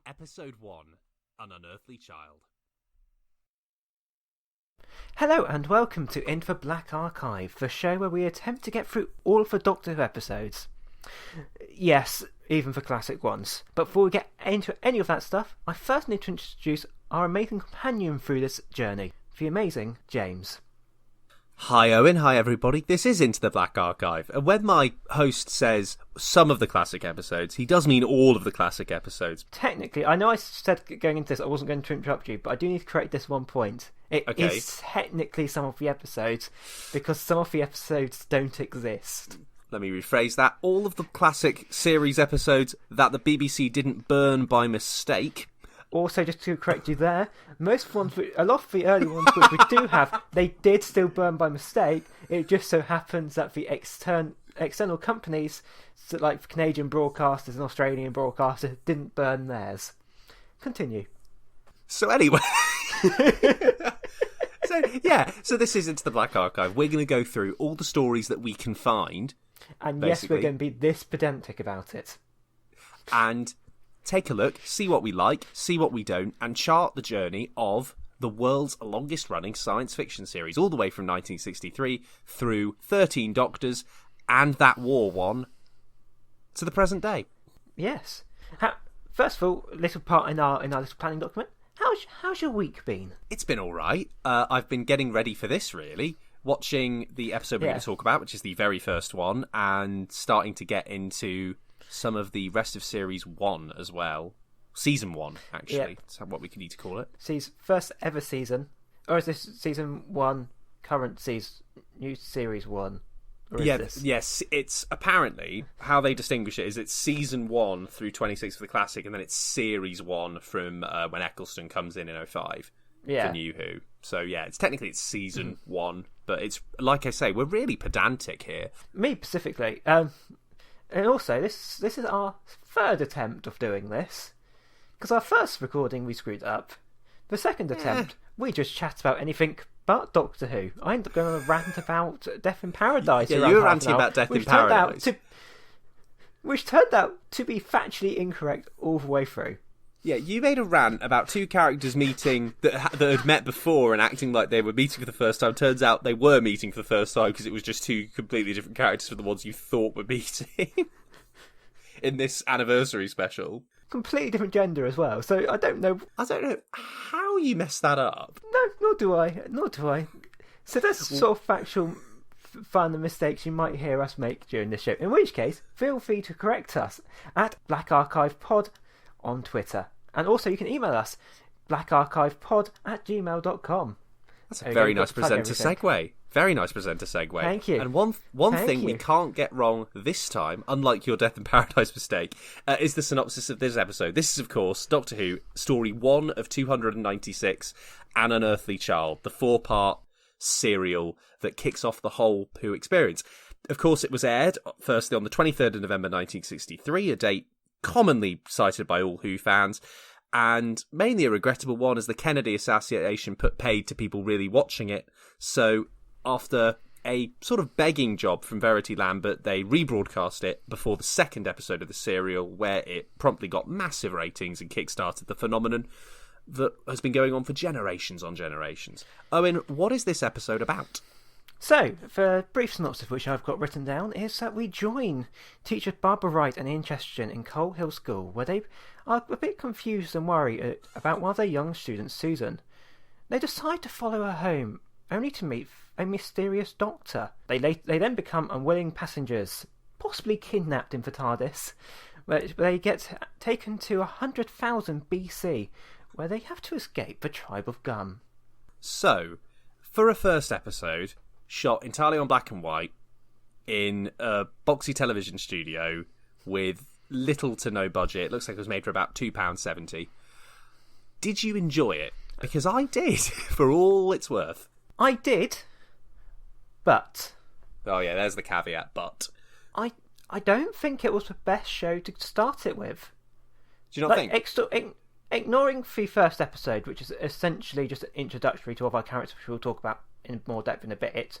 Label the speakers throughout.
Speaker 1: Episode 1, An Unearthly Child.
Speaker 2: Hello and welcome to Into the Black Archive, the show where we attempt to get through all of the Doctor Who episodes. Yes, even the classic ones. But before we get into any of that stuff, I first need to introduce our amazing companion through this journey, the amazing James.
Speaker 1: Hi Owen, hi everybody. This is Into the Black Archive. And when my host says some of the classic episodes, he does mean all of the classic episodes.
Speaker 2: Technically, I know I said going into this I wasn't going to interrupt you, but I do need to correct this one point. It is technically some of the episodes, because some of the episodes don't exist.
Speaker 1: Let me rephrase that. All of the classic series episodes that the BBC didn't burn by mistake.
Speaker 2: Also, just to correct you there, most ones, a lot of the early ones which we do have, they did still burn by mistake. It just so happens that the external companies, like Canadian broadcasters and Australian broadcasters, didn't burn theirs. Continue.
Speaker 1: So anyway... So this is Into the Black Archive. We're going to go through all the stories that we can find.
Speaker 2: And
Speaker 1: basically.
Speaker 2: Yes, we're going to be this pedantic about it.
Speaker 1: And take a look, see what we like, see what we don't, and chart the journey of the world's longest-running science fiction series, all the way from 1963 through 13 Doctors and that war one to the present day.
Speaker 2: Yes. First of all, a little part in our little planning document. How's your week been?
Speaker 1: It's been all right. I've been getting ready for this, really. Watching the episode we're going to talk about, which is the very first one, and starting to get into some of the rest of Series 1 as well. Season 1, actually. Yeah. That's what we need to call it.
Speaker 2: First ever season. Or is this Season 1, current season, new Series 1?
Speaker 1: Yes, it's apparently how they distinguish it is it's Season 1 through 26 for the classic, and then it's Series 1 from when Eccleston comes in 05 for New Who. So yeah, it's Season 1, but it's like I say, we're really pedantic here.
Speaker 2: Me specifically, and also this is our third attempt of doing this, because our first recording we screwed up. The second attempt, we just chat about anything but Doctor Who. I ended up going to rant about Death in Paradise.
Speaker 1: Yeah, you were ranting about Death in Paradise.
Speaker 2: Which turned out to be factually incorrect all the way through.
Speaker 1: Yeah, you made a rant about two characters meeting that had met before and acting like they were meeting for the first time. Turns out they were meeting for the first time because it was just two completely different characters from the ones you thought were meeting in this anniversary special.
Speaker 2: Completely different gender as well, so I don't know
Speaker 1: how you messed that up.
Speaker 2: No, nor do I. So that's sort of factual fun and mistakes you might hear us make during this show. In which case, feel free to correct us at Black Archive Pod on Twitter. And also you can email us, blackarchivepod@gmail.com.
Speaker 1: That's a very nice presenter segue. Very nice presenter segue.
Speaker 2: Thank you.
Speaker 1: And one thing we can't get wrong this time, unlike your Death in Paradise mistake, is the synopsis of this episode. This is, of course, Doctor Who, story 1 of 296, An Unearthly Child, the 4-part serial that kicks off the whole Who experience. Of course, it was aired, firstly, on the 23rd of November 1963, a date commonly cited by all Who fans, and mainly a regrettable one as the Kennedy assassination put paid to people really watching it. So after a sort of begging job from Verity Lambert, they rebroadcast it before the second episode of the serial, where it promptly got massive ratings and kickstarted the phenomenon that has been going on for generations on generations. Owen, what is this episode about?
Speaker 2: So, the brief synopsis which I've got written down is that we join teachers Barbara Wright and Ian Chesterton in Coal Hill School, where they are a bit confused and worried about one of their young students, Susan. They decide to follow her home, only to meet a mysterious doctor. They then become unwilling passengers, possibly kidnapped in the TARDIS, where they get taken to 100,000 BC, where they have to escape the tribe of Gum.
Speaker 1: So, for a first episode, shot entirely on black and white, in a boxy television studio with little to no budget. It looks like it was made for about £2.70. Did you enjoy it? Because I did, for all it's worth.
Speaker 2: I did, but...
Speaker 1: Oh yeah, there's the caveat, but...
Speaker 2: I don't think it was the best show to start it with.
Speaker 1: Do you not think?
Speaker 2: Ignoring the first episode, which is essentially just introductory to all of our characters, which we'll talk about in more depth in a bit,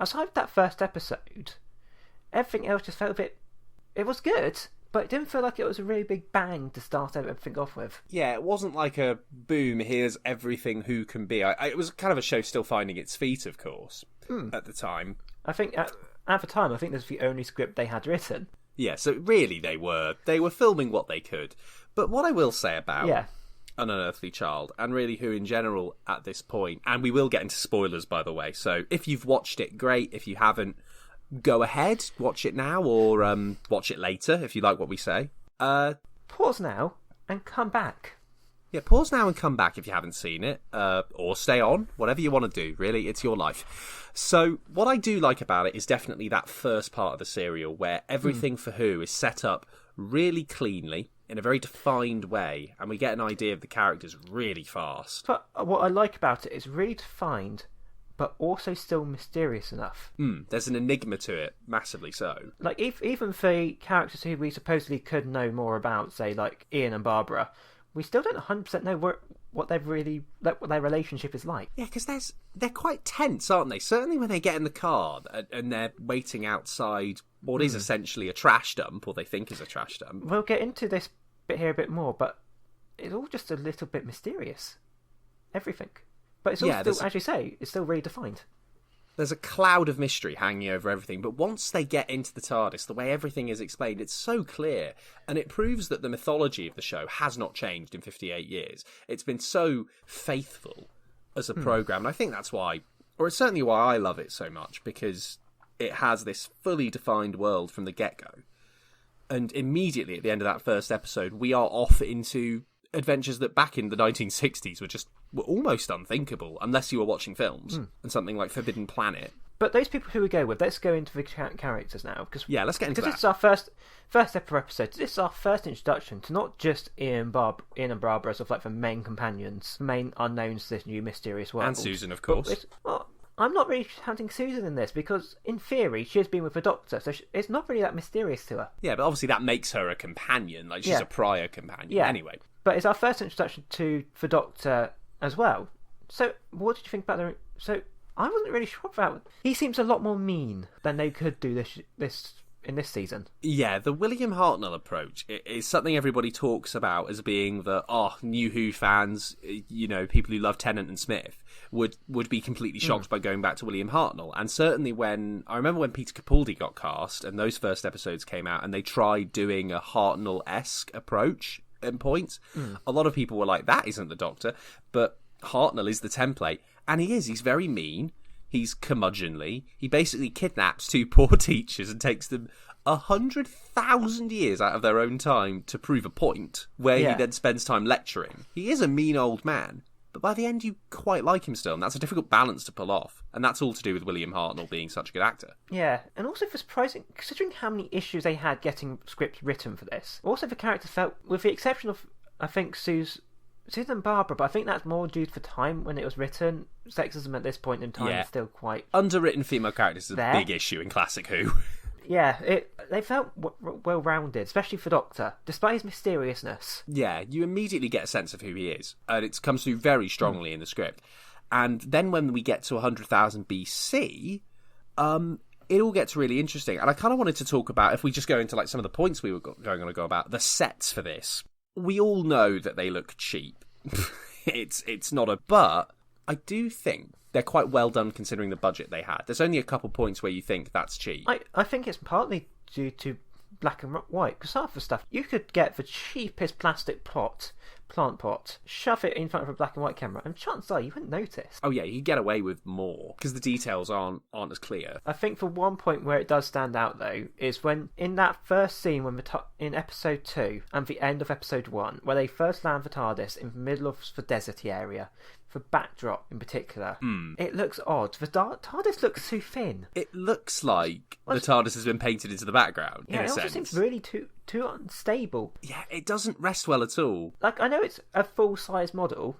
Speaker 2: aside from that first episode, everything else just felt a bit... It was good, but it didn't feel like it was a really big bang to start everything off with.
Speaker 1: Yeah, it wasn't like a boom, here's everything Who can be. It was kind of a show still finding its feet, of course, at the time.
Speaker 2: I think at the time, I think this was the only script they had written.
Speaker 1: Yeah, so really they were filming what they could. But what I will say about An Unearthly Child, and really Who in general at this point, and we will get into spoilers, by the way, so if you've watched it, great. If you haven't, go ahead, watch it now, or watch it later if you like what we say.
Speaker 2: Pause now and come back.
Speaker 1: Yeah, pause now and come back if you haven't seen it, or stay on, whatever you want to do, really, it's your life. So, what I do like about it is definitely that first part of the serial, where everything for Who is set up really cleanly, in a very defined way, and we get an idea of the characters really fast.
Speaker 2: But what I like about it is really defined, but also still mysterious enough.
Speaker 1: There's an enigma to it, massively so.
Speaker 2: Like, even for the characters who we supposedly could know more about, say, like Ian and Barbara, we still don't 100% know what their relationship is like.
Speaker 1: Yeah, because they're quite tense, aren't they? Certainly when they get in the car and they're waiting outside what is essentially a trash dump, or they think is a trash dump.
Speaker 2: We'll get into this bit here a bit more, but it's all just a little bit mysterious. Everything. But it's all still, as you say, it's still really defined.
Speaker 1: There's a cloud of mystery hanging over everything, but once they get into the TARDIS, the way everything is explained, it's so clear, and it proves that the mythology of the show has not changed in 58 years. It's been so faithful as a programme, and I think that's why, or it's certainly why I love it so much, because it has this fully defined world from the get-go. And immediately at the end of that first episode, we are off into adventures that back in the 1960s were almost unthinkable unless you were watching films, and something like Forbidden Planet.
Speaker 2: But those people who we go with, let's go into the characters now, let's get into that. This is our first ever episode. This is our first introduction to not just Ian and Barbara as like the main companions, the main unknowns to this new mysterious world,
Speaker 1: and Susan, of course.
Speaker 2: I'm not really counting Susan in this, because in theory she has been with the Doctor, so it's not really that mysterious to her.
Speaker 1: Yeah, but obviously that makes her a companion, like she's a prior companion.
Speaker 2: Yeah.
Speaker 1: Anyway.
Speaker 2: But it's our first introduction to the Doctor as well. So what did you think about So I wasn't really sure about. He seems a lot more mean than they could do this in this season.
Speaker 1: Yeah, the William Hartnell approach is something everybody talks about as being the New Who fans, people who love Tennant and Smith would be completely shocked by going back to William Hartnell. And certainly I remember when Peter Capaldi got cast and those first episodes came out and they tried doing a Hartnell-esque approach in points, a lot of people were like, that isn't the Doctor, but Hartnell is the template, and he's very mean, he's curmudgeonly, he basically kidnaps two poor teachers and takes them 100,000 years out of their own time to prove a point, where he then spends time lecturing. He is a mean old man, but by the end you quite like him still, and that's a difficult balance to pull off, and that's all to do with William Hartnell being such a good actor.
Speaker 2: Yeah, and also for surprising, considering how many issues they had getting scripts written for this, also the characters felt, with the exception of, I think, Susan and Barbara, but I think that's more due to the time when it was written. Sexism at this point in time is still quite...
Speaker 1: Underwritten female characters is a big issue in classic Who.
Speaker 2: Yeah, they felt well-rounded, especially for Doctor, despite his mysteriousness.
Speaker 1: Yeah, you immediately get a sense of who he is, and it comes through very strongly in the script. And then when we get to 100,000 BC, it all gets really interesting. And I kind of wanted to talk about, if we just go into like some of the points we were going to go about, the sets for this. We all know that they look cheap. It's not but I do think they're quite well done considering the budget they had. There's only a couple points where you think that's cheap.
Speaker 2: I think it's partly due to black and white, because half the stuff you could get the cheapest plastic plant pot, shove it in front of a black and white camera, and chances are you wouldn't notice.
Speaker 1: Oh yeah, you get away with more because the details aren't as clear.
Speaker 2: I think for one point where it does stand out though is when in that first scene when in episode 2 and the end of episode 1, where they first land the TARDIS in the middle of the deserty area. The backdrop in particular, it looks odd. The TARDIS looks too thin.
Speaker 1: It looks like the TARDIS has been painted into the background.
Speaker 2: Yeah,
Speaker 1: in a
Speaker 2: it also
Speaker 1: sense.
Speaker 2: seems really too unstable.
Speaker 1: Yeah, it doesn't rest well at all.
Speaker 2: Like, I know it's a full-size model,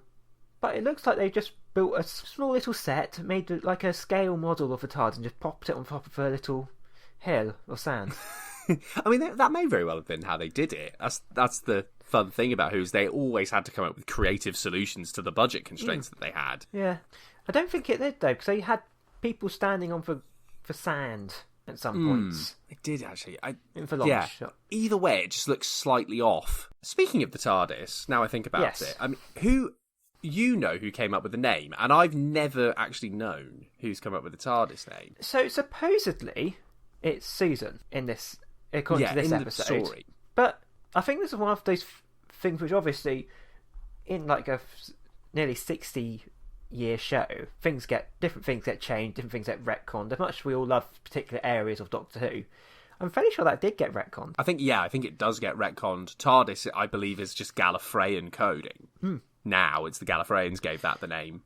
Speaker 2: but it looks like they just built a small little set, made like a scale model of the TARDIS, and just popped it on top of a little hill or sand.
Speaker 1: I mean, that may very well have been how they did it. That's the fun thing about Who's they always had to come up with creative solutions to the budget constraints that they had.
Speaker 2: Yeah. I don't think it did, though, because they had people standing on the sand at some points.
Speaker 1: It did, actually.
Speaker 2: For long shot.
Speaker 1: Either way, it just looks slightly off. Speaking of the TARDIS, now I think about it, I mean, who came up with the name, and I've never actually known who's come up with the TARDIS name.
Speaker 2: So supposedly it's Susan in this, according to this episode.
Speaker 1: The story.
Speaker 2: But I think this is one of those things which obviously, in like a nearly 60-year show, different things get changed, different things get retconned. As much as we all love particular areas of Doctor Who, I'm fairly sure that did get retconned.
Speaker 1: I think it does get retconned. TARDIS, I believe, is just Gallifreyan coding. Now it's the Gallifreyans gave that the name.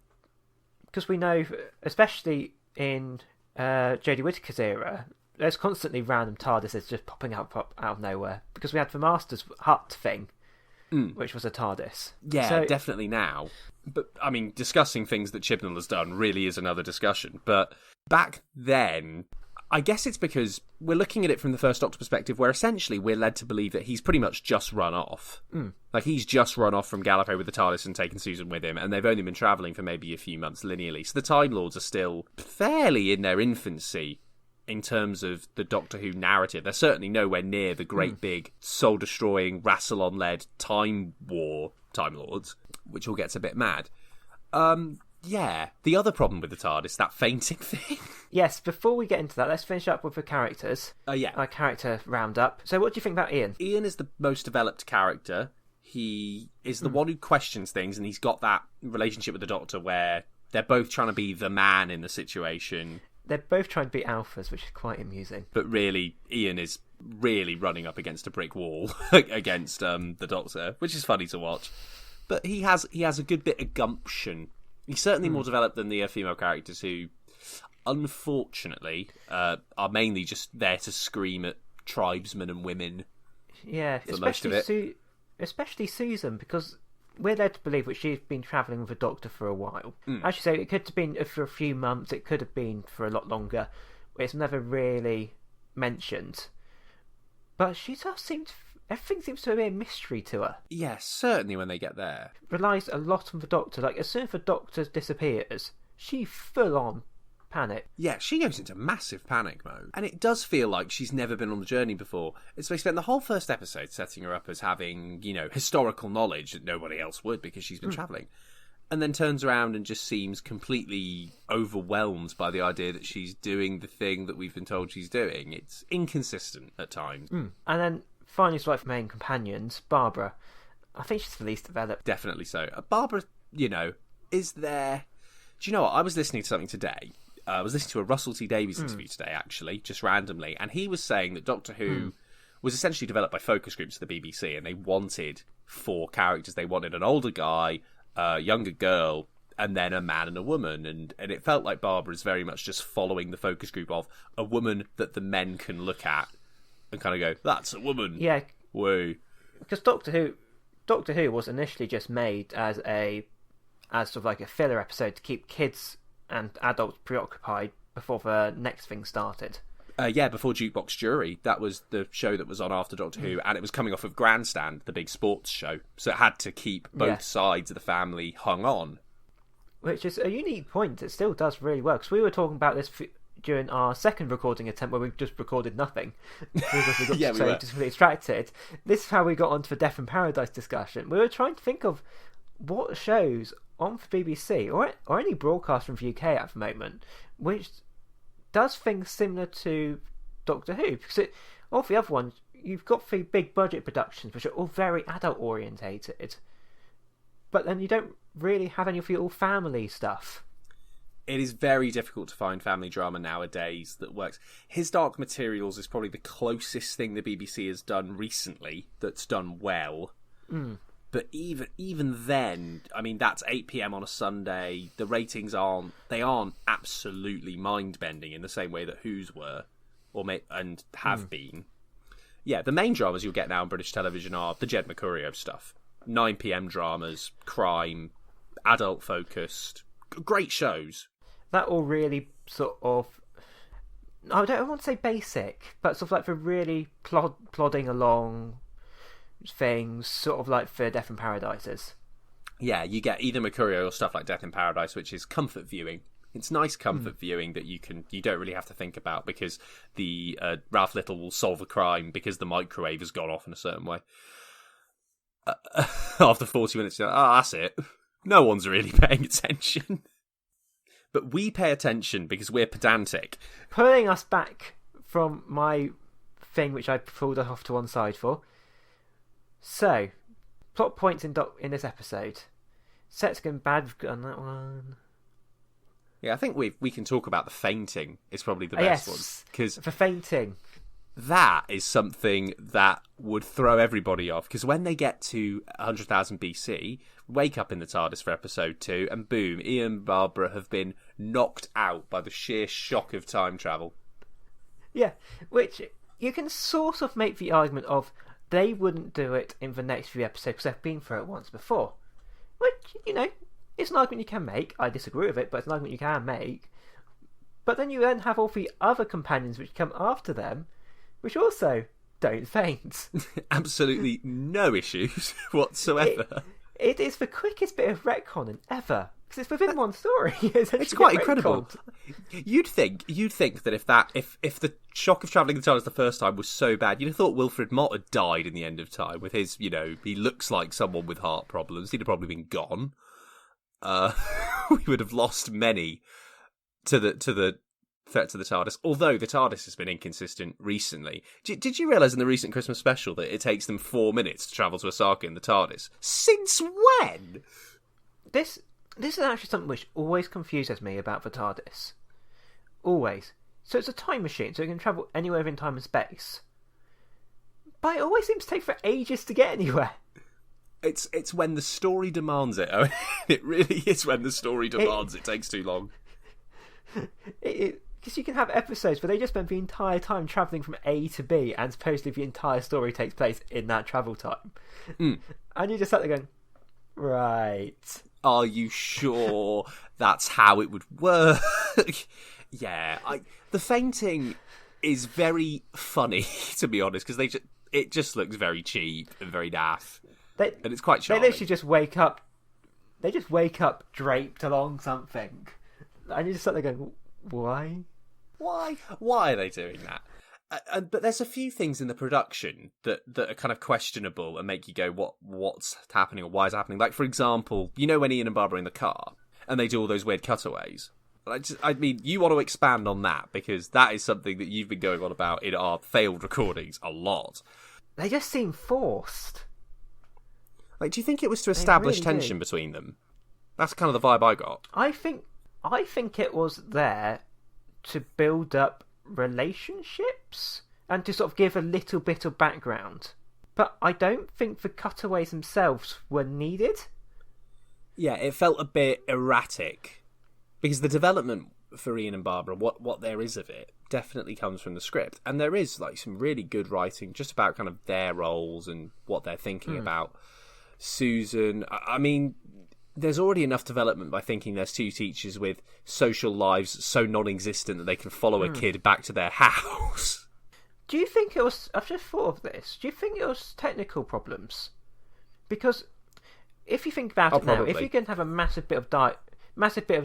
Speaker 2: Because we know, especially in Jodie Whittaker's era, there's constantly random TARDISes just popping up out of nowhere. Because we had the Master's Hut thing, which was a TARDIS.
Speaker 1: Yeah, so, definitely now. But, I mean, discussing things that Chibnall has done really is another discussion. But back then, I guess it's because we're looking at it from the First Doctor perspective, where essentially we're led to believe that he's pretty much just run off. Like, he's just run off from Gallifrey with the TARDIS and taken Susan with him, and they've only been travelling for maybe a few months linearly. So the Time Lords are still fairly in their infancy in terms of the Doctor Who narrative. They're certainly nowhere near the great big soul-destroying, Rassilon-led time war Time Lords, which all gets a bit mad. Yeah, the other problem with the TARDIS, that fainting thing.
Speaker 2: Yes, before we get into that, let's finish up with the characters. Our character roundup. So what do you think about Ian?
Speaker 1: Ian is the most developed character. He is the one who questions things, and he's got that relationship with the Doctor where they're both trying to be the man in the situation.
Speaker 2: They're both trying to be alphas, which is quite amusing.
Speaker 1: But really, Ian is really running up against a brick wall against the Doctor, which is funny to watch. But he has a good bit of gumption. He's certainly more developed than the female characters who, unfortunately, are mainly just there to scream at tribesmen and women.
Speaker 2: Yeah,
Speaker 1: for most of it.
Speaker 2: Especially Susan, because we're led to believe that she's been travelling with the Doctor for a while. As you say, it could have been for a few months, it could have been for a lot longer. It's never really mentioned. But she does seem to... Everything seems to be a mystery to her.
Speaker 1: Yes, certainly when they get there.
Speaker 2: Relies a lot on the Doctor. Like, as soon as the Doctor disappears, she full on panic.
Speaker 1: Yeah, she goes into massive panic mode. And it does feel like she's never been on the journey before. So they spent the whole first episode setting her up as having, historical knowledge that nobody else would because she's been travelling. And then turns around and just seems completely overwhelmed by the idea that she's doing the thing that we've been told she's doing. It's inconsistent at times.
Speaker 2: And then finally, like main companions, Barbara. I think she's the least developed.
Speaker 1: Definitely so. Barbara, is there... Do you know what? I was listening to something today. I was listening to a Russell T Davies interview today, actually, just randomly. And he was saying that Doctor Who was essentially developed by focus groups at the BBC, and they wanted 4 characters. They wanted an older guy, a younger girl, and then a man and a woman. And it felt like Barbara is very much just following the focus group of a woman that the men can look at and kind of go, that's a woman.
Speaker 2: Yeah.
Speaker 1: Woo.
Speaker 2: Because Doctor Who was initially just made as sort of like a filler episode to keep kids and adults preoccupied before the next thing started.
Speaker 1: Before Jukebox Jury. That was the show that was on after Doctor Who, and it was coming off of Grandstand, the big sports show. So it had to keep both sides of the family hung on. Which is a unique point. It still does really well. Because we were talking about this during our second recording attempt where we just recorded nothing. Because we got just really distracted. This is how we got onto the Death in Paradise discussion. We were trying to think of what shows on for BBC or any broadcast from the UK at the moment which does things similar to Doctor Who, because all the other ones you've got the big budget productions which are all very adult orientated, but then you don't really have any of the all family stuff. It is very difficult to find family drama nowadays that works. His Dark Materials is probably the closest thing the BBC has done recently that's done well. But even then, I mean, that's 8 p.m. on a Sunday. The ratings aren't absolutely mind-bending in the same way that Who's were, and have been. Yeah, the main dramas you'll get now on British television are the Jed Mercurio stuff. 9 p.m. dramas, crime, adult-focused, great shows. That all really sort of... I don't want to say basic, but sort of like for really plodding along... things, sort of like for Death in Paradises. Yeah, you get either Mercurio or stuff like Death in Paradise, which is comfort viewing, It's nice comfort viewing that you don't really have to think about, because the Ralph Little will solve a crime because the microwave has gone off in a certain way. After 40 minutes, you're like, oh, that's it. No one's really paying attention. But we pay attention because we're pedantic.
Speaker 2: Pulling us back from my thing, which I pulled off to one side for. So, plot points in this episode. Set's going bad, we've done that one.
Speaker 1: Yeah, I think we can talk about the fainting. It's probably the best one. Because
Speaker 2: for fainting.
Speaker 1: That is something that would throw everybody off, because when they get to 100,000 BC, wake up in the TARDIS for episode 2, and boom, Ian and Barbara have been knocked out by the sheer shock of time travel.
Speaker 2: Yeah, which you can sort of make the argument of they wouldn't do it in the next few episodes because they've been through it once before. Which, it's an argument you can make. I disagree with it, but it's an argument you can make. But then you then have all the other companions which come after them, which also don't faint.
Speaker 1: Absolutely no issues whatsoever.
Speaker 2: It is the quickest bit of retconning ever, because it's within one story.
Speaker 1: It's quite incredible. You'd think that if the shock of travelling the TARDIS the first time was so bad, you'd have thought Wilfred Mott had died in the end of time with his, he looks like someone with heart problems. He'd have probably been gone. We would have lost many to the threat to the TARDIS, although the TARDIS has been inconsistent recently. Did you realise in the recent Christmas special that it takes them 4 minutes to travel to Osaka in the TARDIS? Since when?
Speaker 2: This is actually something which always confuses me about the TARDIS. Always. So it's a time machine, so it can travel anywhere in time and space. But it always seems to take for ages to get anywhere.
Speaker 1: It's when the story demands it. Oh, it really is when the story demands it takes too long.
Speaker 2: Because you can have episodes where they just spend the entire time travelling from A to B, and supposedly the entire story takes place in that travel time. And you just sat there going, right.
Speaker 1: Are you sure that's how it would work? Yeah, the fainting is very funny, to be honest, because it just looks very cheap and very naff. And it's quite charming.
Speaker 2: They literally just wake up. They just wake up draped along something. And you just sat there going, why?
Speaker 1: Why are they doing that? But there's a few things in the production that are kind of questionable and make you go, what's happening or why is it happening? Like, for example, when Ian and Barbara are in the car and they do all those weird cutaways. I mean, you want to expand on that, because that is something that you've been going on about in our failed recordings a lot.
Speaker 2: They just seem forced.
Speaker 1: Like, do you think it was to establish tension between them? That's kind of the vibe I got.
Speaker 2: I think it was there to build up relationships and to sort of give a little bit of background. But I don't think the cutaways themselves were needed.
Speaker 1: Yeah, it felt a bit erratic. Because the development for Ian and Barbara, what there is of it, definitely comes from the script. And there is some really good writing just about kind of their roles and what they're thinking about. Susan, I mean, there's already enough development by thinking there's two teachers with social lives so non-existent that they can follow a kid back to their house.
Speaker 2: Do you think it was... I've just thought of this. Do you think it was technical problems? Because if you think about it now, if you can have a massive bit of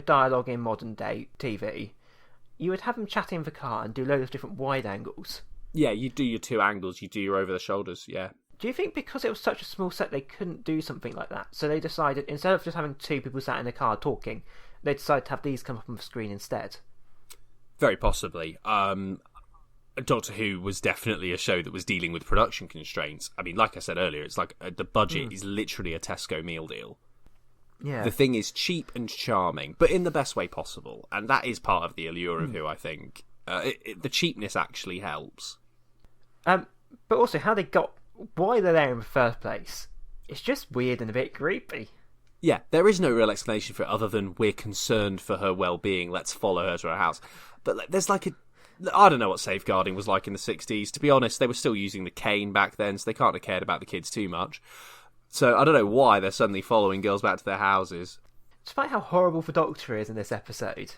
Speaker 2: dialogue in modern day TV, you would have them chatting in the car and do loads of different wide angles.
Speaker 1: Yeah, you do your two angles, you do your over the shoulders, yeah.
Speaker 2: Do you think because it was such a small set they couldn't do something like that? So they decided, instead of just having two people sat in a car talking, they decided to have these come up on the screen instead?
Speaker 1: Very possibly. Doctor Who was definitely a show that was dealing with production constraints. I mean, like I said earlier, it's like the budget is literally a Tesco meal deal.
Speaker 2: Yeah.
Speaker 1: The thing is cheap and charming, but in the best way possible. And that is part of the allure of Who, I think. The cheapness actually helps.
Speaker 2: But also, why they're there in the first place. It's just weird and a bit creepy.
Speaker 1: Yeah, there is no real explanation for it other than we're concerned for her well-being, let's follow her to her house. But there's I don't know what safeguarding was like in the 60s. To be honest, they were still using the cane back then, so they can't have cared about the kids too much. So I don't know why they're suddenly following girls back to their houses.
Speaker 2: Despite how horrible the Doctor is in this episode,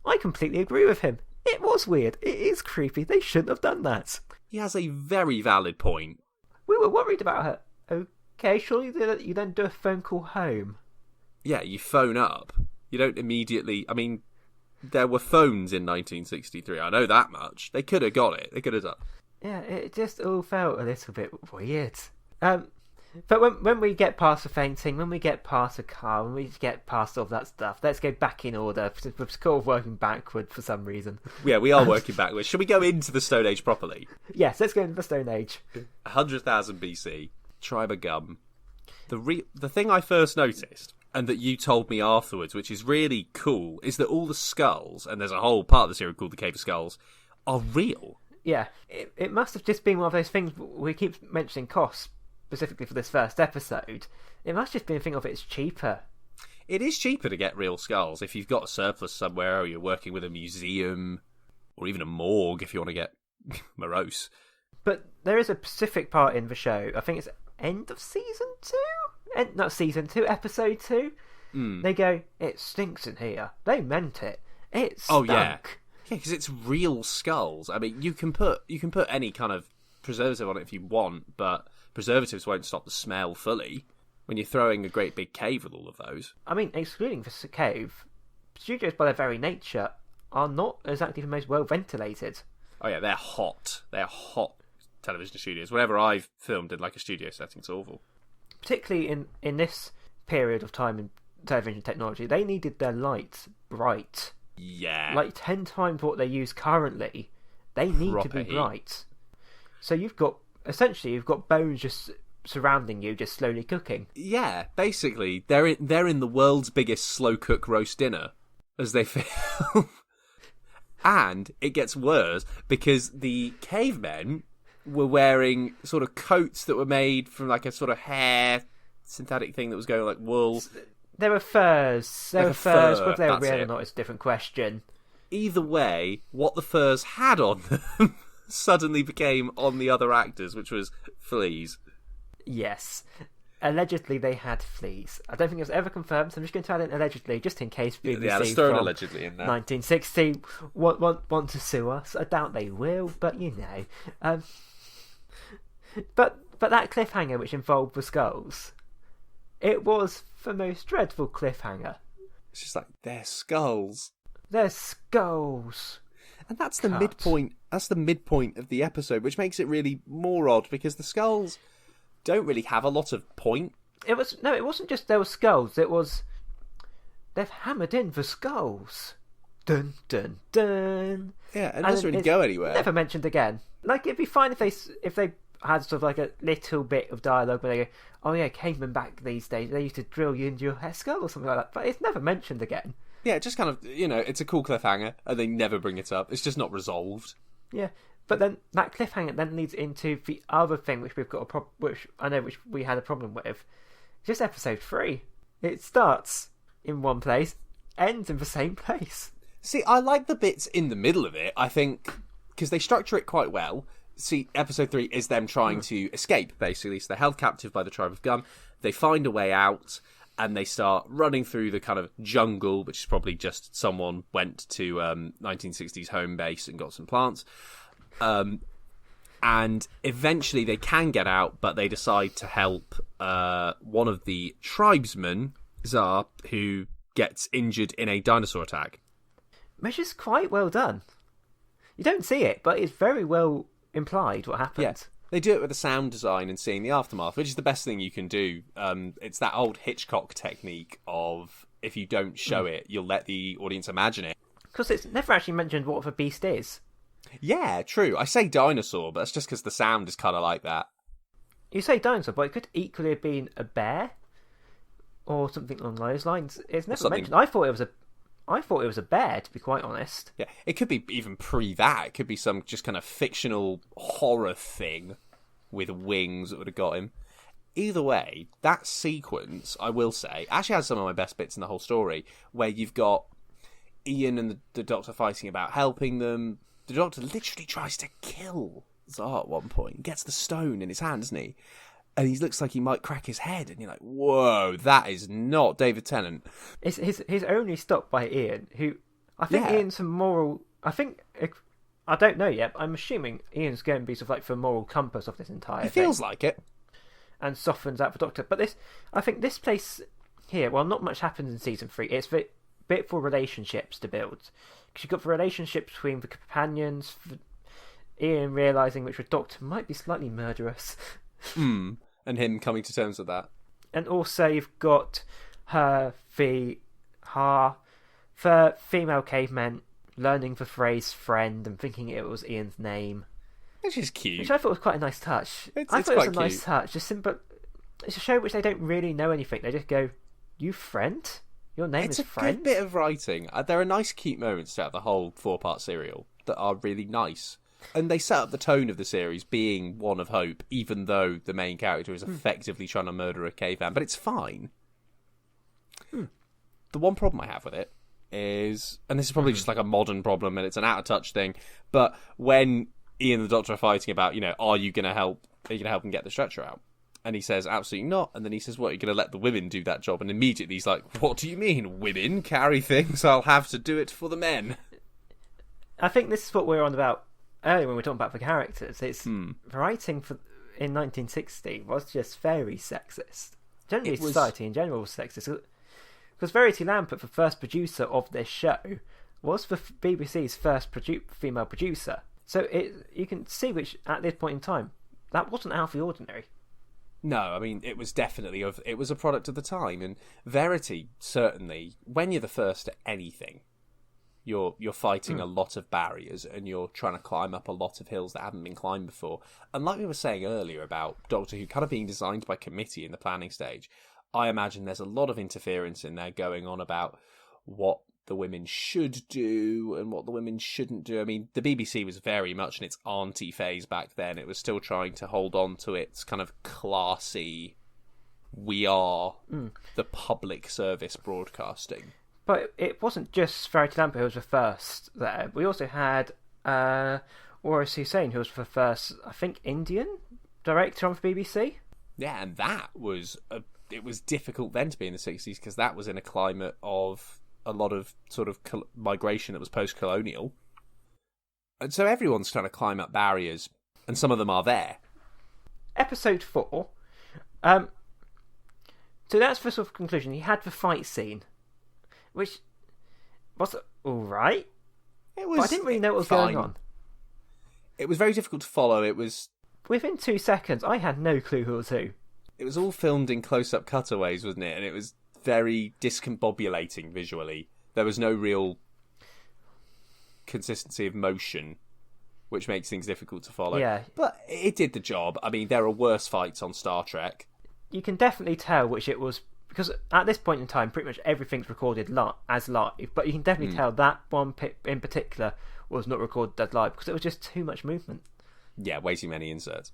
Speaker 2: I completely agree with him. It was weird. It is creepy. They shouldn't have done that.
Speaker 1: He has a very valid point.
Speaker 2: We were worried about her. Okay, surely you then do a phone call home.
Speaker 1: Yeah, you phone up. You don't immediately... I mean, there were phones in 1963. I know that much. They could have got it. They could have done.
Speaker 2: Yeah, it just all felt a little bit weird. But when we get past the fainting, when we get past the car, when we get past all that stuff, let's go back in order. We're sort of working backward for some reason.
Speaker 1: Yeah, we are working backwards. Should we go into the Stone Age properly?
Speaker 2: Yes, let's go into the Stone Age.
Speaker 1: 100,000 BC, Tribe of Gum. The thing I first noticed, and that you told me afterwards, which is really cool, is that all the skulls, and there's a whole part of the series called the Cave of Skulls, are real.
Speaker 2: Yeah, it must have just been one of those things. We keep mentioning costs, specifically for this first episode. It must just be a thing of it's cheaper.
Speaker 1: It is cheaper to get real skulls if you've got a surplus somewhere, or you're working with a museum, or even a morgue if you want to get morose.
Speaker 2: But there is a specific part in the show, I think it's end of season 2? Not season 2, episode 2. They go, it stinks in here. They meant it. It stunk.
Speaker 1: Oh, yeah. Yeah, because it's real skulls. I mean, you can put any kind of preservative on it if you want, but preservatives won't stop the smell fully when you're throwing a great big cave with all of those.
Speaker 2: I mean, excluding this cave, studios by their very nature are not exactly the most well ventilated.
Speaker 1: Oh yeah, they're hot. They're hot television studios. Whenever I've filmed in like a studio setting, it's awful. Particularly
Speaker 2: in this period of time in television technology, they needed their lights bright.
Speaker 1: Yeah.
Speaker 2: Like 10 times what they use currently. They need to be bright. So you've got bones just surrounding you, just slowly cooking.
Speaker 1: Yeah, basically, they're in the world's biggest slow cook roast dinner as they film. And it gets worse because the cavemen were wearing sort of coats that were made from like a sort of hair synthetic thing that was going like wool.
Speaker 2: There were furs. Whether they were real or not is a different question.
Speaker 1: Either way, what the furs had on them suddenly became on the other actors, which was fleas. Yes.
Speaker 2: Allegedly, they had fleas. I don't think it was ever confirmed, so I'm just going to add in allegedly, just in case BBC
Speaker 1: from allegedly in there.
Speaker 2: 1960 want to sue us. I doubt they will, but you know. But that cliffhanger, which involved the skulls, it was the most dreadful cliffhanger. It's just like, they're skulls. They're skulls.
Speaker 1: And that's the midpoint. That's the midpoint of the episode, which makes it really more odd because the skulls don't really have a lot of point.
Speaker 2: It wasn't just there were skulls. It was they've hammered in the skulls. Dun dun dun.
Speaker 1: Yeah, and it doesn't really go anywhere.
Speaker 2: Never mentioned again. Like it'd be fine if they had sort of like a little bit of dialogue where they go, "Oh yeah, cavemen back these days they used to drill you into your head skull or something like that." But it's never mentioned again.
Speaker 1: Yeah, it just kind of, it's a cool cliffhanger, and they never bring it up. It's just not resolved.
Speaker 2: Yeah, but then that cliffhanger then leads into the other thing which we've got which we had a problem with. Just episode 3. It starts in one place, ends in the same place.
Speaker 1: See, I like the bits in the middle of it, I think, because they structure it quite well. See, episode 3 is them trying to escape, basically. So they're held captive by the Tribe of Gum. They find a way out, and they start running through the kind of jungle, which is probably just someone went to 1960s home base and got some plants. And eventually they can get out, but they decide to help one of the tribesmen, Czar, who gets injured in a dinosaur attack.
Speaker 2: Which is quite well done. You don't see it, but it's very well implied what happened.
Speaker 1: Yeah. They do it with the sound design and seeing the aftermath, which is the best thing you can do. It's that old Hitchcock technique of if you don't show it, you'll let the audience imagine it.
Speaker 2: Because it's never actually mentioned what the beast is.
Speaker 1: Yeah, true. I say dinosaur, but that's just because the sound is kind of like that.
Speaker 2: You say dinosaur, but it could equally have been a bear or something along those lines. It's never mentioned. I thought it was a bear, to be quite honest.
Speaker 1: Yeah, it could be even pre that. It could be some just kind of fictional horror thing with wings that would have got him. Either way, that sequence, I will say, actually has some of my best bits in the whole story, where you've got Ian and the Doctor fighting about helping them. The Doctor literally tries to kill Czar at one point. He gets the stone in his hand, doesn't he? And he looks like he might crack his head, and you're like, whoa, that is not David Tennant.
Speaker 2: He's only stopped by Ian, who I think Ian's some moral. I don't know yet. But I'm assuming Ian's going to be sort of like the moral compass of this entire thing.
Speaker 1: It feels like it,
Speaker 2: and softens out the Doctor. But I think this place here. Well, not much happens in season 3. It's the bit for relationships to build. Because you've got the relationships between the companions, Ian realising which the Doctor might be slightly murderous.
Speaker 1: And him coming to terms with that.
Speaker 2: And also you've got the female cavemen learning the phrase friend and thinking it was Ian's name.
Speaker 1: Which is cute.
Speaker 2: Which I thought was quite a nice touch. I thought it was a nice touch. Just simple. It's a show which they don't really know anything. They just go, "You friend? Your name is Friend?"
Speaker 1: It's a good bit of writing. There are nice, cute moments throughout the whole 4-part serial that are really nice. And they set up the tone of the series being one of hope, even though the main character is effectively trying to murder a caveman. But it's fine. The one problem I have with it is, and this is probably just like a modern problem and it's an out-of-touch thing, but when Ian and the Doctor are fighting about, are you going to help him get the stretcher out? And he says, absolutely not. And then he says, what, you're going to let the women do that job? And immediately he's like, what do you mean? Women carry things? I'll have to do it for the men.
Speaker 2: I think this is what we were on about earlier when we were talking about the characters. It's writing in 1960 was just very sexist. Generally, society in general was sexist. Because Verity Lambert, the first producer of this show, was the BBC's first female producer. So you can see which, at this point in time, that wasn't out of the ordinary.
Speaker 1: No, I mean, it was definitely it was a product of the time. And Verity, certainly, when you're the first at anything, you're fighting a lot of barriers and you're trying to climb up a lot of hills that haven't been climbed before. And like we were saying earlier about Doctor Who kind of being designed by committee in the planning stage, I imagine there's a lot of interference in there going on about what the women should do and what the women shouldn't do. I mean, the BBC was very much in its auntie phase back then. It was still trying to hold on to its kind of classy, we are the public service broadcasting.
Speaker 2: But it wasn't just Verity Lambert who was the first there. We also had Waris Hussain, who was the first, I think, Indian director on the BBC.
Speaker 1: Yeah, and that was it was difficult then to be in the 60s because that was in a climate of a lot of sort of migration that was post-colonial. And so everyone's trying to climb up barriers, and some of them are there.
Speaker 2: Episode 4. So that's the sort of conclusion. He had the fight scene, which was alright.
Speaker 1: It was.
Speaker 2: But I didn't really know what was
Speaker 1: fine.
Speaker 2: going on.
Speaker 1: It was very difficult to follow. It was...
Speaker 2: Within 2 seconds, I had no clue who was who.
Speaker 1: It was all filmed in close-up cutaways, wasn't it? And it was very discombobulating visually. There was no real consistency of motion, which makes things difficult to follow.
Speaker 2: Yeah.
Speaker 1: But it did the job. I mean, there are worse fights on Star Trek.
Speaker 2: You can definitely tell which it was, because at this point in time, pretty much everything's recorded as live, but you can definitely tell that one in particular was not recorded as live, because it was just too much movement.
Speaker 1: Yeah, way too many inserts.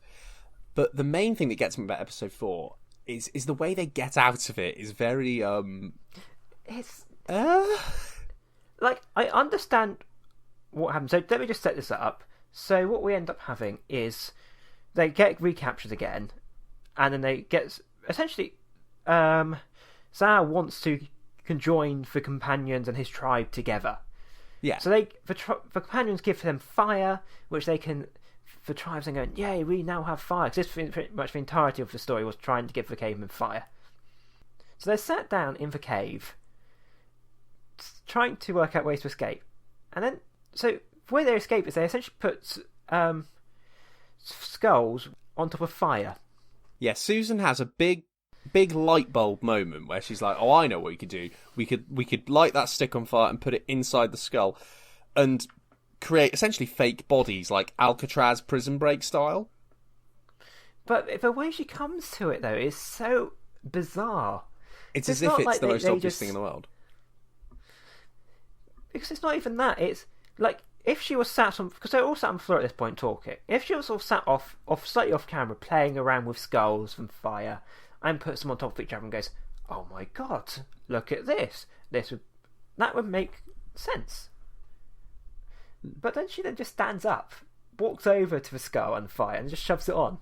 Speaker 1: But the main thing that gets me about episode 4 is the way they get out of it is very
Speaker 2: It's like, I understand what happened. So let me just set this up. So what we end up having is they get recaptured again, and then they get essentially Zao wants to conjoin the companions and his tribe together.
Speaker 1: Yeah.
Speaker 2: So the companions give them fire, which they can. The tribes are going, yay, we now have fire. Because pretty much the entirety of the story was trying to give the cavemen fire. So they're sat down in the cave, trying to work out ways to escape. And then, so the way they escape is they essentially put skulls on top of fire.
Speaker 1: Yeah, Susan has a big light bulb moment where she's like, oh, I know what we could do. We could light that stick on fire and put it inside the skull and create essentially fake bodies like Alcatraz prison break style.
Speaker 2: But the way she comes to it, though, is so bizarre.
Speaker 1: It's as if it's the most obvious thing in the world.
Speaker 2: Because it's not even that. It's like, if she was sat on... Because they're all sat on the floor at this point talking. If she was all sat slightly off camera, playing around with skulls and fire, and puts them on top of each other and goes, oh my god, look at this. That would make sense. But then she just stands up, walks over to the skull and fire, and just shoves it on.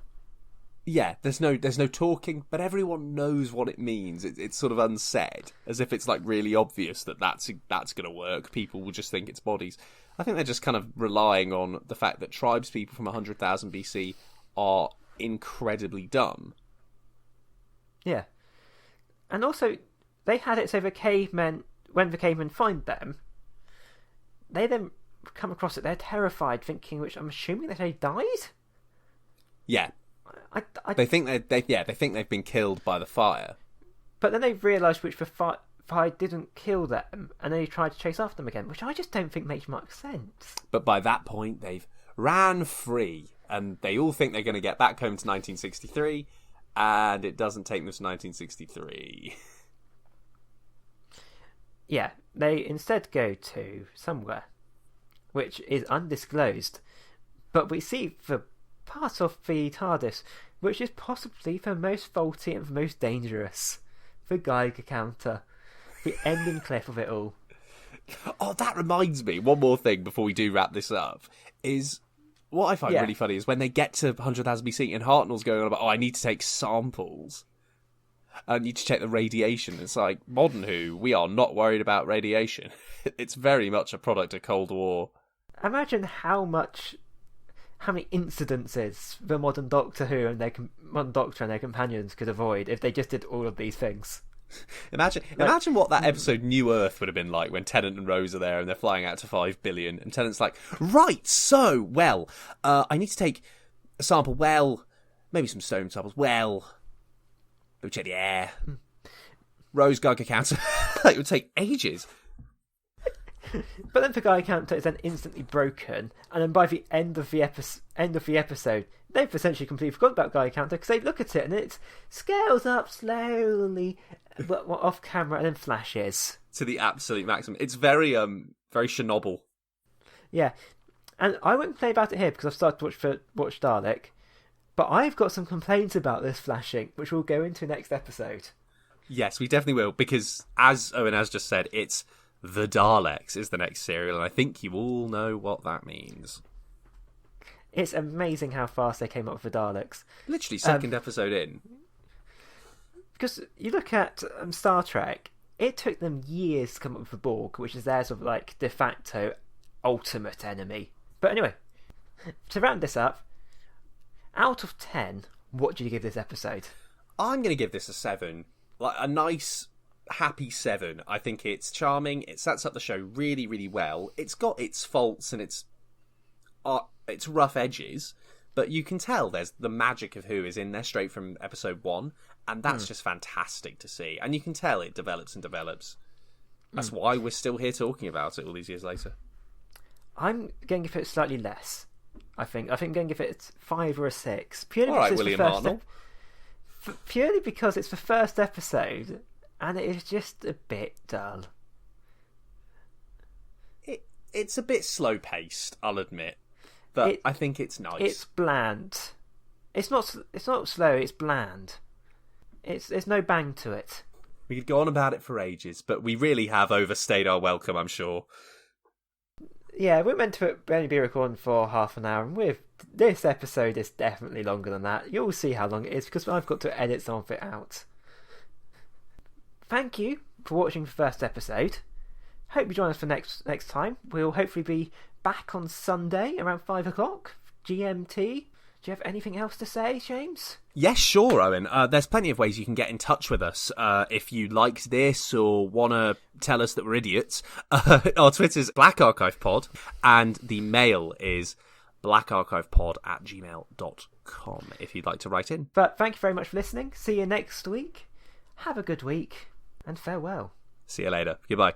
Speaker 1: Yeah, there's no talking, but everyone knows what it means. It's sort of unsaid, as if it's like really obvious that that's going to work. People will just think it's bodies. I think they're just kind of relying on the fact that tribes people from 100,000 BC are incredibly dumb.
Speaker 2: Yeah. And also, they had it so the cavemen when the cavemen find them, they then come across it. They're terrified, thinking, which I'm assuming that they died.
Speaker 1: Yeah,
Speaker 2: They
Speaker 1: think they've been killed by the fire.
Speaker 2: But then they realise which the fire didn't kill them, and then they tried to chase after them again, which I just don't think makes much sense.
Speaker 1: But by that point, they've ran free, and they all think they're going to get back home to 1963, and it doesn't take them to 1963.
Speaker 2: Yeah, they instead go to somewhere, which is undisclosed, but we see the part of the TARDIS which is possibly the most faulty and the most dangerous. The Geiger counter. The ending clip of it all.
Speaker 1: Oh, that reminds me, one more thing before we do wrap this up, is what I find really funny is when they get to 100,000 BC and Hartnell's going on about, I need to take samples. I need to check the radiation. It's like, modern Who, we are not worried about radiation. It's very much a product of Cold War.
Speaker 2: Imagine how many incidences the modern Doctor Who and modern Doctor and their companions could avoid if they just did all of these things.
Speaker 1: Imagine what that episode New Earth would have been like when Tennant and Rose are there and they're flying out to 5 billion and Tennant's like, right, so, I need to take a sample, maybe some stone samples, let me check the air. Rose Geiger counter. It would take ages.
Speaker 2: But then the Geiger counter is then instantly broken, and then by the end of the episode, they've essentially completely forgotten about Geiger counter because they look at it and it scales up slowly, but off camera, and then flashes
Speaker 1: to the absolute maximum. It's very Chernobyl.
Speaker 2: Yeah, and I won't play about it here because I've started to watch Dalek, but I've got some complaints about this flashing, which we'll go into next episode.
Speaker 1: Yes, we definitely will, because as Owen has just said, it's The Daleks is the next serial, and I think you all know what that means.
Speaker 2: It's amazing how fast they came up with the Daleks.
Speaker 1: Literally second episode in.
Speaker 2: Because you look at Star Trek, it took them years to come up with the Borg, which is their sort of like de facto ultimate enemy. But anyway, to round this up, out of 10, what do you give this episode?
Speaker 1: I'm going to give this a 7. Like a nice, happy 7. I think it's charming. It sets up the show really, really well. It's got its faults and its rough edges, but you can tell there's the magic of Who is in there straight from episode 1, and that's just fantastic to see. And you can tell it develops and develops. That's why we're still here talking about it all these years later.
Speaker 2: I'm going to give it slightly less. I think I'm going to give it 5 or a 6. Purely
Speaker 1: all right, William Hartnell.
Speaker 2: Purely because it's the first episode, and it is just a bit dull.
Speaker 1: It's a bit slow-paced, I'll admit. But I think it's nice.
Speaker 2: It's bland. It's not slow, it's bland. There's no bang to it.
Speaker 1: We could go on about it for ages, but we really have overstayed our welcome, I'm sure.
Speaker 2: Yeah, we're meant to only be recording for half an hour, and this episode is definitely longer than that. You'll see how long it is, because I've got to edit some of it out. Thank you for watching the first episode. Hope you join us for next time. We'll hopefully be back on Sunday around 5 o'clock, GMT. Do you have anything else to say, James?
Speaker 1: Yes, sure, Owen. There's plenty of ways you can get in touch with us. If you liked this or want to tell us that we're idiots, our Twitter's Black Archive Pod, and the mail is blackarchivepod@gmail.com if you'd like to write in.
Speaker 2: But thank you very much for listening. See you next week. Have a good week, and farewell.
Speaker 1: See you later. Goodbye.